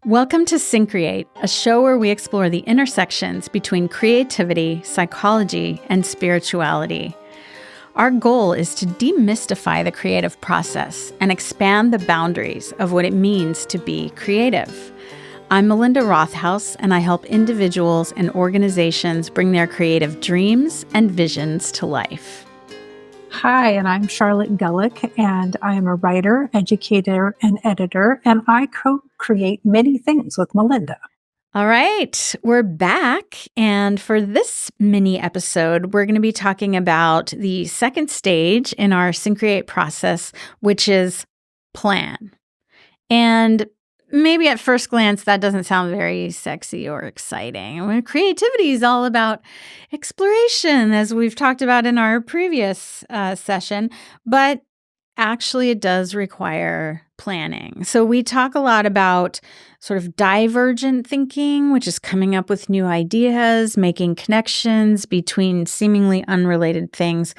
Welcome to Syncreate, a show where we explore the intersections between creativity, psychology, and spirituality. Our goal is to demystify the creative process and expand the boundaries of what it means to be creative. I'm Melinda Rothouse, and I help individuals and organizations bring their creative dreams and visions to life. Hi, and I'm Charlotte Gullick, and I am a writer, educator, and editor, and I co-create many things with Melinda. All right, we're back, and for this mini episode, we're going to be talking about the second stage in our Syncreate process, which is plan. And maybe at first glance, that doesn't sound very sexy or exciting. I mean, creativity is all about exploration, as we've talked about in our previous session, but actually it does require planning. So we talk a lot about sort of divergent thinking, which is coming up with new ideas, making connections between seemingly unrelated things.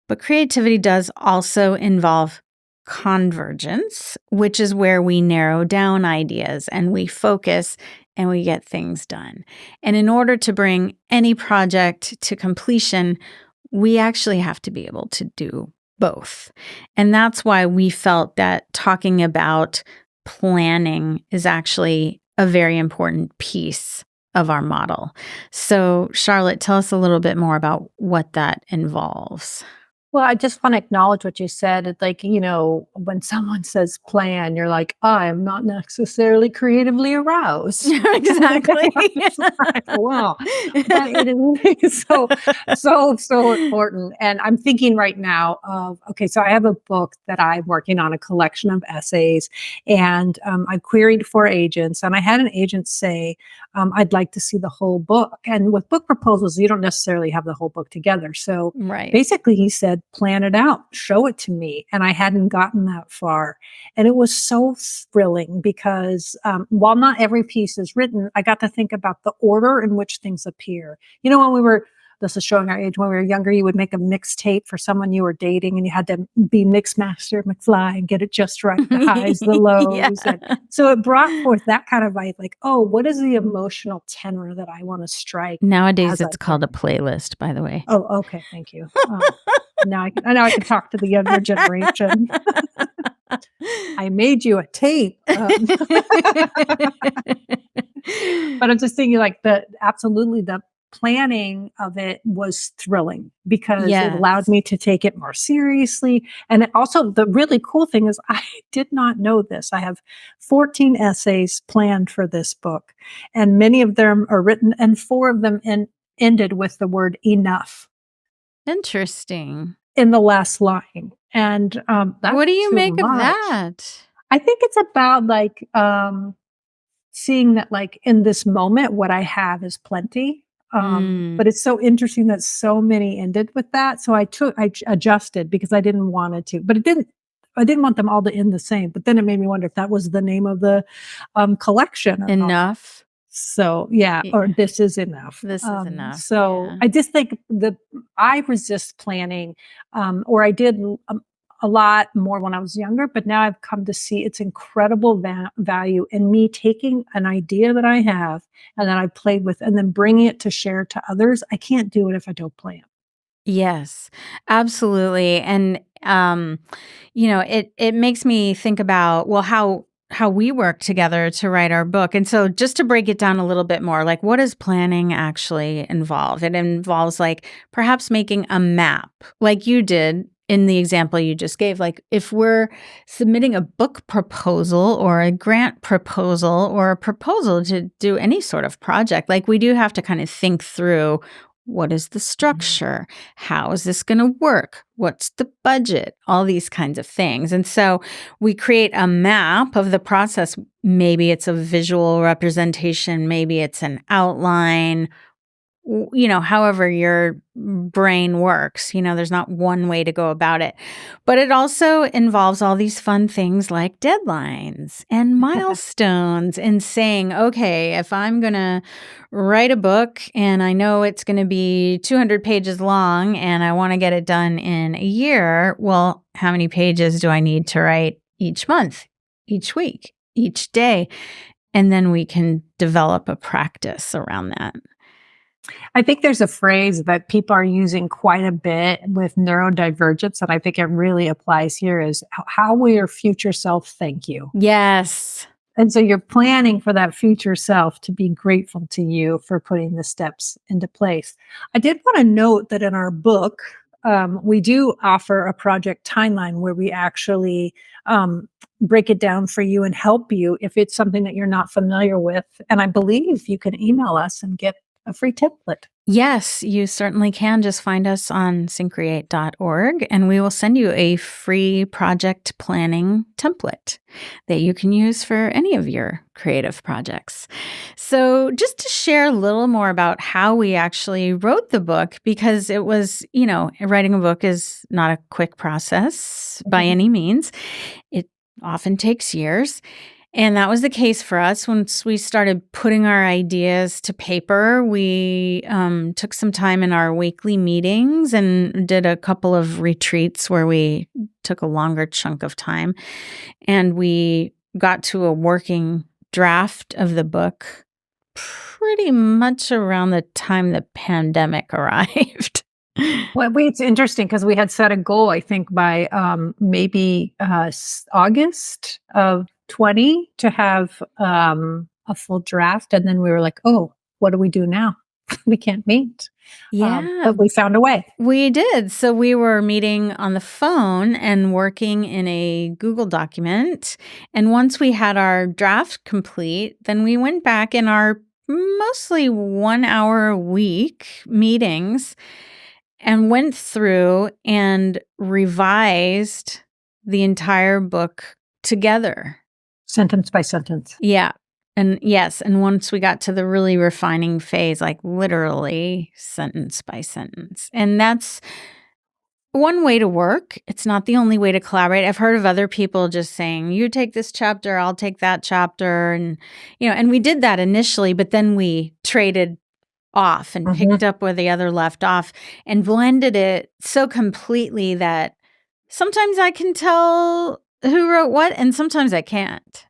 But creativity does also involve convergence, which is where we narrow down ideas and we focus and we get things done. And in order to bring any project to completion, we actually have to be able to do both. And that's why we felt that talking about planning is actually a very important piece of our model. So, Charlotte, tell us a little bit more about what that involves. Well, I just want to acknowledge what you said. It's like, when someone says plan, you're like, I'm not necessarily creatively aroused. Exactly. Wow. But it is so important. And I'm thinking right now of, so I have a book that I'm working on, a collection of essays, and I queried 4 agents, and I had an agent say, I'd like to see the whole book. And with book proposals, you don't necessarily have the whole book together. So basically he said, plan it out, show it to me. And I hadn't gotten that far. And it was so thrilling because while not every piece is written, I got to think about the order in which things appear. This is showing our age, when we were younger, you would make a mixtape for someone you were dating and you had to be mix master, McFly, and get it just right, the highs, the lows. Yeah. And so it brought forth that kind of vibe, like, oh, what is the emotional tenor that I want to strike? Nowadays, it's called a playlist, by the way. Oh, okay. Thank you. Now I can talk to the younger generation. I made you a tape. But I'm just thinking like the planning of it was thrilling because it allowed me to take it more seriously. And also the really cool thing is I did not know this. I have 14 essays planned for this book, and many of them are written, and 4 of them ended with the word enough. Interesting. In the last line. And what do you make of that? I think it's about like seeing that like in this moment, what I have is plenty. But it's so interesting that so many ended with that. So I adjusted because I didn't want it to, but I didn't want them all to end the same. But then it made me wonder if that was the name of the collection. Enough. So or this is enough. This is enough. So I just think I resist planning, or I did a lot more when I was younger, but now I've come to see its incredible value in me taking an idea that I have and that I played with and then bringing it to share to others. I can't do it if I don't plan. Yes, absolutely. And, it makes me think about, well, how we work together to write our book. And so just to break it down a little bit more, like what does planning actually involve? It involves like perhaps making a map like you did in the example you just gave. Like if we're submitting a book proposal or a grant proposal or a proposal to do any sort of project, like we do have to kind of think through, what is the structure? How is this going to work? What's the budget? All these kinds of things. And so we create a map of the process. Maybe it's a visual representation. Maybe it's an outline. However your brain works, there's not one way to go about it. But it also involves all these fun things like deadlines and milestones and saying, okay, if I'm going to write a book and I know it's going to be 200 pages long and I want to get it done in a year, well, how many pages do I need to write each month, each week, each day? And then we can develop a practice around that. I think there's a phrase that people are using quite a bit with neurodivergence, and I think it really applies here is how will your future self thank you? Yes. And so you're planning for that future self to be grateful to you for putting the steps into place. I did want to note that in our book, we do offer a project timeline where we actually break it down for you and help you if it's something that you're not familiar with. And I believe you can email us and get a free template. Yes, you certainly can. Just find us on syncreate.org and we will send you a free project planning template that you can use for any of your creative projects. So just to share a little more about how we actually wrote the book, because it was, writing a book is not a quick process by any means. It often takes years. And that was the case for us. Once we started putting our ideas to paper, we took some time in our weekly meetings and did a couple of retreats where we took a longer chunk of time. And we got to a working draft of the book pretty much around the time the pandemic arrived. Well, it's interesting because we had set a goal, I think, by maybe August of 20 to have a full draft. And then we were like, oh, what do we do now? We can't meet. Yeah. But we found a way. We did. So we were meeting on the phone and working in a Google document. And once we had our draft complete, then we went back in our mostly 1 hour a week meetings and went through and revised the entire book together. Sentence by sentence. Yeah. And yes. And once we got to the really refining phase, like literally sentence by sentence. And that's one way to work. It's not the only way to collaborate. I've heard of other people just saying, you take this chapter, I'll take that chapter. And, and we did that initially, but then we traded off and picked up where the other left off and blended it so completely that sometimes I can tell who wrote what and sometimes I can't.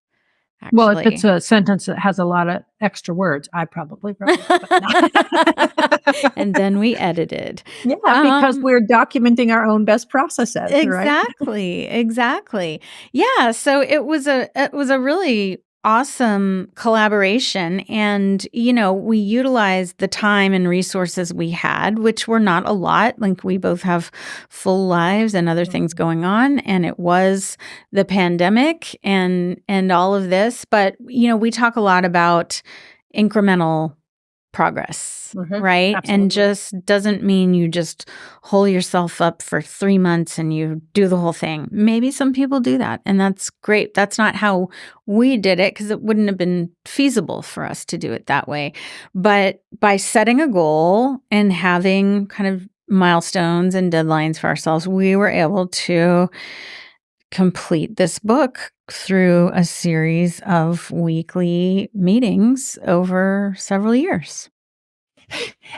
Actually. Well, if it's a sentence that has a lot of extra words, I probably wrote it. And then we edited. Yeah, because we're documenting our own best processes, exactly, right? Exactly. Yeah, so it was a really awesome collaboration. And, we utilized the time and resources we had, which were not a lot. Like we both have full lives and other things going on. And it was the pandemic and all of this. But, we talk a lot about incremental progress, right? Absolutely. And just doesn't mean you just hole yourself up for 3 months and you do the whole thing. Maybe some people do that, and that's great. That's not how we did it because it wouldn't have been feasible for us to do it that way. But by setting a goal and having kind of milestones and deadlines for ourselves, we were able to complete this book through a series of weekly meetings over several years.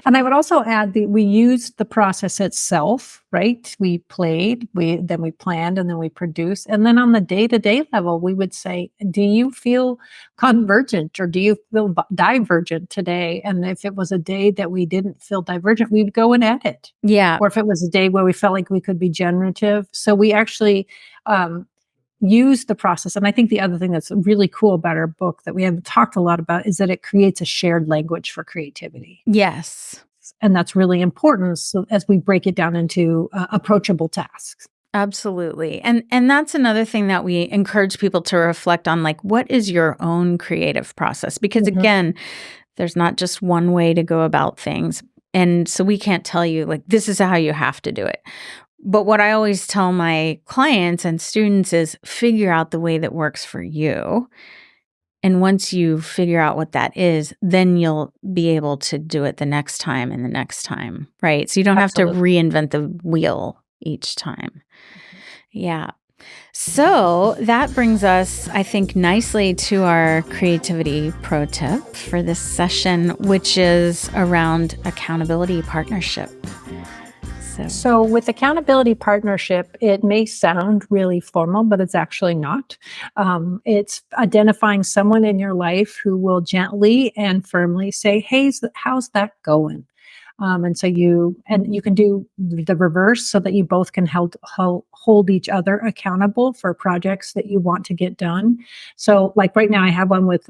And I would also add that we used the process itself, right? We played, then we planned, and then we produced. And then on the day-to-day level, we would say, do you feel convergent or do you feel divergent today? And if it was a day that we didn't feel divergent, we'd go and edit. Yeah. Or if it was a day where we felt like we could be generative. So we actually use the process. And I think the other thing that's really cool about our book that we haven't talked a lot about is that it creates a shared language for creativity. Yes. And that's really important. So as we break it down into approachable tasks. Absolutely. And that's another thing that we encourage people to reflect on, like, what is your own creative process? Because again, there's not just one way to go about things. And so we can't tell you, like, this is how you have to do it. But what I always tell my clients and students is figure out the way that works for you. And once you figure out what that is, then you'll be able to do it the next time and the next time, right? So you don't have to reinvent the wheel each time. Yeah. So that brings us, I think, nicely to our creativity pro tip for this session, which is around accountability partnership. So with accountability partnership, it may sound really formal, but it's actually not. It's identifying someone in your life who will gently and firmly say, "Hey, how's that going?" And so you can do the reverse so that you both can hold each other accountable for projects that you want to get done. So like right now I have one with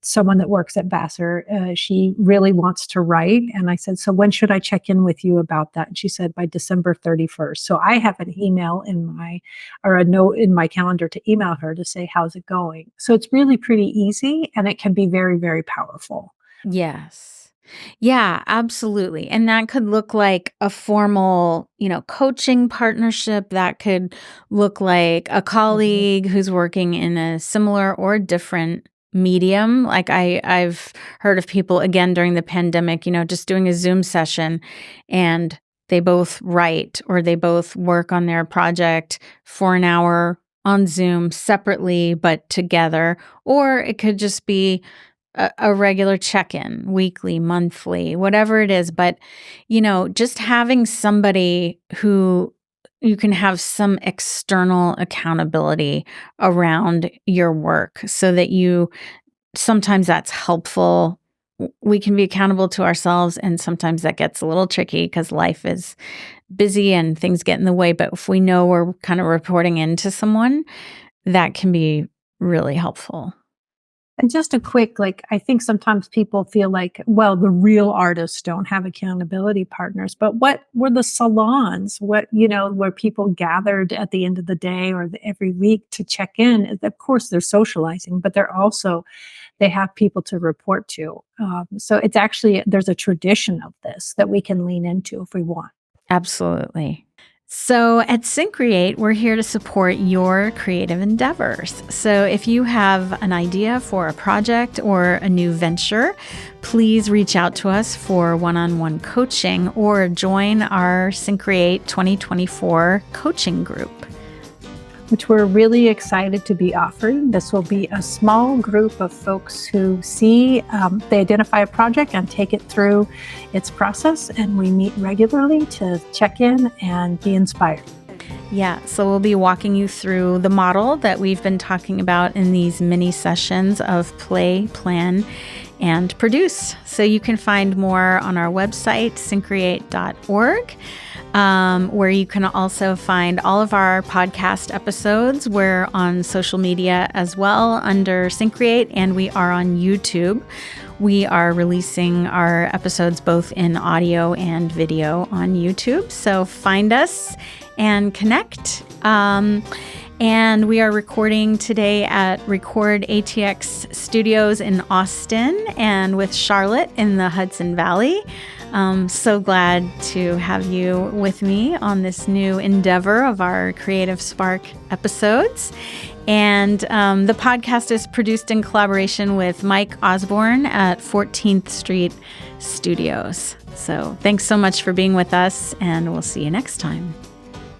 someone that works at Vassar. She really wants to write. And I said, "So when should I check in with you about that?" And she said, "By December 31st. So I have an email or a note in my calendar to email her to say, "How's it going?" So it's really pretty easy and it can be very, very powerful. Yes. Yeah, absolutely. And that could look like a formal, coaching partnership. That could look like a colleague who's working in a similar or different medium. Like I've heard of people, again, during the pandemic, just doing a Zoom session and they both write or they both work on their project for an hour on Zoom separately, but together. Or it could just be a regular check-in, weekly, monthly, whatever it is. But, just having somebody who you can have some external accountability around your work so that sometimes that's helpful. We can be accountable to ourselves, and sometimes that gets a little tricky because life is busy and things get in the way. But if we know we're kind of reporting into someone, that can be really helpful. And just a quick, I think sometimes people feel like, well, the real artists don't have accountability partners, but what were the salons, where people gathered at the end of the day or every week to check in? Of course, they're socializing, but they have people to report to. So it's actually, there's a tradition of this that we can lean into if we want. Absolutely. So at Syncreate, we're here to support your creative endeavors. So if you have an idea for a project or a new venture, please reach out to us for one-on-one coaching or join our Syncreate 2024 coaching group, which we're really excited to be offering. This will be a small group of folks who they identify a project and take it through its process, and we meet regularly to check in and be inspired. Yeah, so we'll be walking you through the model that we've been talking about in these mini sessions of play, plan, and produce. So you can find more on our website, syncreate.org. Where you can also find all of our podcast episodes. We're on social media as well under Syncreate, and we are on YouTube. We are releasing our episodes both in audio and video on YouTube. So find us and connect. And we are recording today at Record ATX Studios in Austin and with Charlotte in the Hudson Valley. So glad to have you with me on this new endeavor of our Creative Spark episodes. And the podcast is produced in collaboration with Mike Osborne at 14th Street Studios. So thanks so much for being with us, and we'll see you next time.